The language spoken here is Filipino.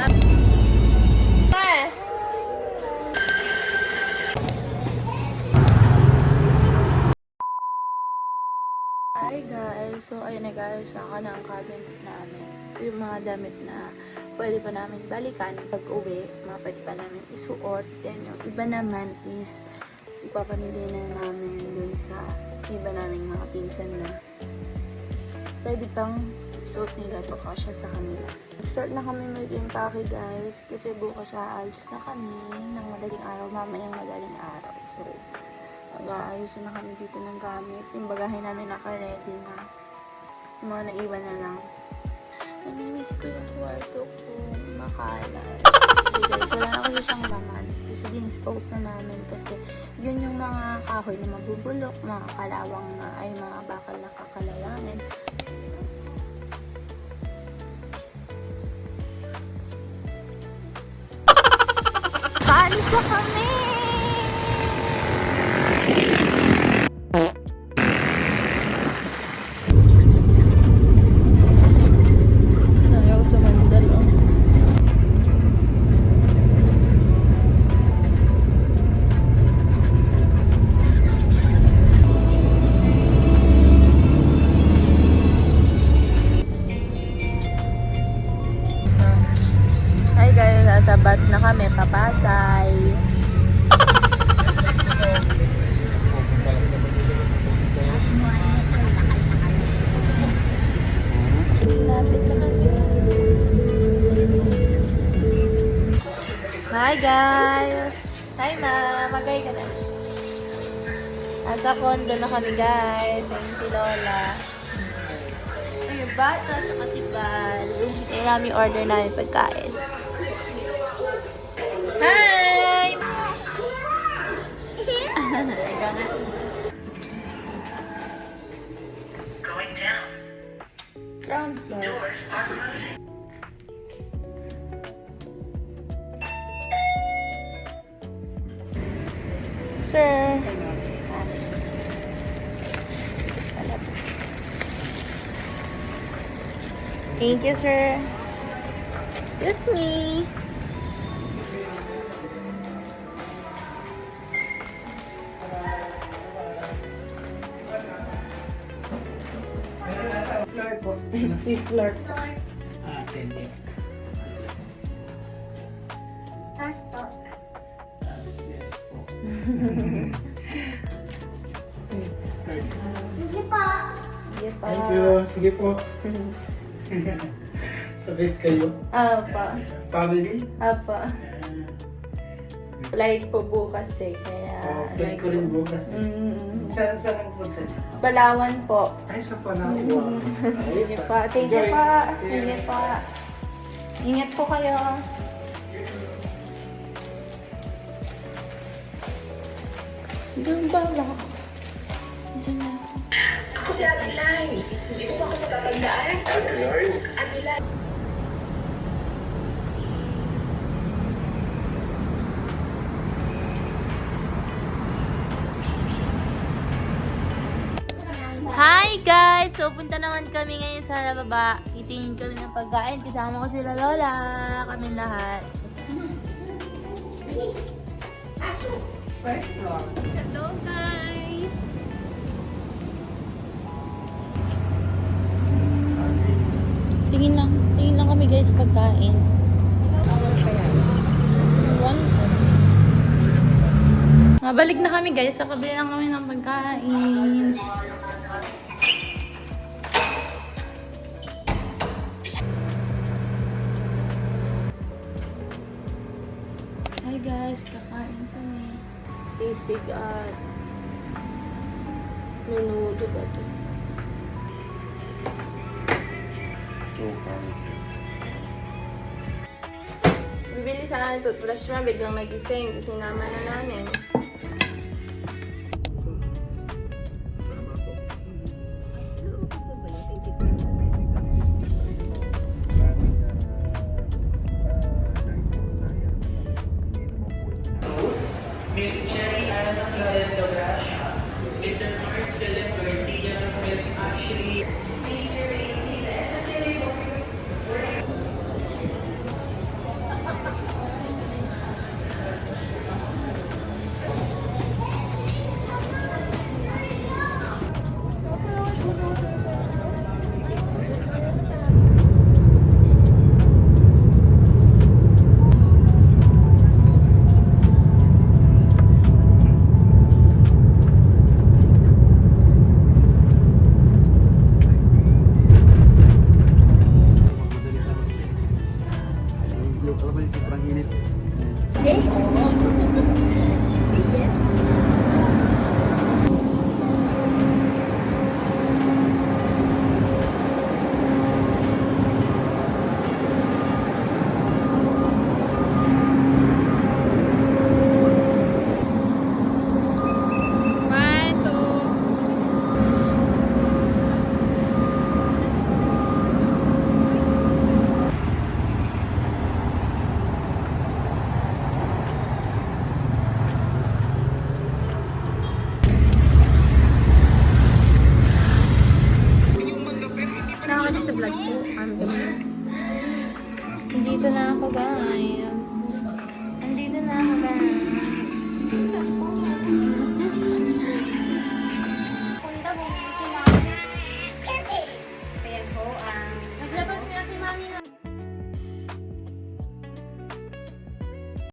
Hi guys! So ayun na guys, saka na ang cabinet namin. Yung mga damit na pwede pa namin balikan pag uwi, mga pwede pa namin isuot. Then yung iba naman is ipapanili na namin dun sa iba namin mga pinsan na pwede pang suot nila to kasya sa kanila. Start na kami mag-impake guys kasi bukas aalis na kami ng madaling araw, mamayang madaling araw. So mag-aayos na kami dito ng gamit. Yung bagahe namin naka-ready na. Yung mga naiwan na lang. Namimiss ko yung kwarto ko. Makalat. Guys, wala na kasi siyang laman. Kasi dinispose na namin. Kasi yun yung mga kahoy na mabubulok, mga kalawang na ay mga bakal na kakalawangin. Paalis na kami! Sa bus na kami, papasay. Lapit na kami. Hi guys! Hi ma! Magay ka na. Nasa condo na kami guys. Ayun si Lola. Ayun, bata siya kasi Bal. Ayun namin order namin pagkain. Hi! Going down. Ground floor. Doors are closing. Sir. Thank you, sir. Excuse me. Fifth floor. Thank Last po. Yes po. Sige pa. Sige pa. Thank you. Sige po. Sabit kayo. Apa. Family? Apa. Flight po bukas eh. Kaya... Flight ko rin bukas. Saan ang punta niyo? Palawan po. Ay, sa Palawan. Sige pa. Thank you pa. Sige pa. Ingat po kayo. Doon ba ako? Isa na ako. Ako si Ate Lai. Hindi mo ba ako matatandaan? Ate Lai? Ate Lai. Hi guys! So, punta naman kami ngayon sa baba. Titingin kami ng pagkain. Kasama ko sila Lola. Kami lahat. First floor. Hello guys! Tingin lang kami guys pagkain. Mabalik na kami guys. Nakabili lang kami ng pagkain. Hi guys, kakain kami. Sisig at menudo ba ito? Bibili sana ng toothbrush na, biglang nagising. Sinama na namin. Miss Cherry Ana Florida Dobracia, Mr. Mark Philip Garcia, Miss Ashley. alam mo yung sobrang init. Eh, oo. Yes. Nakakita sa vlog ko. Nandito na ako, guys. Nandito na ako, guys.